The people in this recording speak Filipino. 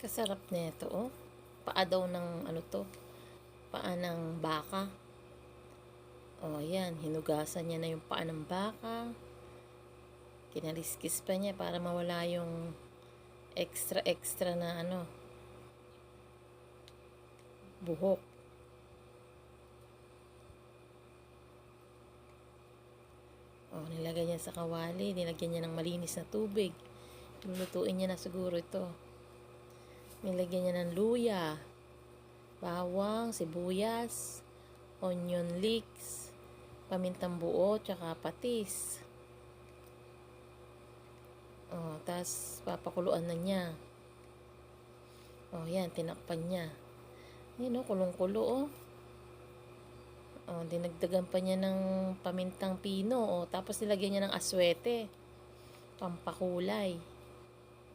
Kasarap nito, oh. Paa daw ng ano to, paa ng baka. Oh, ayan, hinugasan niya na yung paa ng baka. Kinaliskis pa niya para mawala yung extra na ano, buhok. Oh, nilagay niya sa kawali, nilagyan niya ng malinis na tubig. Lulutuin niya na siguro ito. Nilagyan niya ng luya, bawang, sibuyas, onion leeks, pamintang buo, tsaka patis. Oh, tas papakuluan na niya. Oh, yan, tinakpan niya. Yan, oh, kulong-kulo, oh. Oh, dinagdagan pa niya ng pamintang pino, oh, tapos nilagyan niya ng aswete, pampakulay.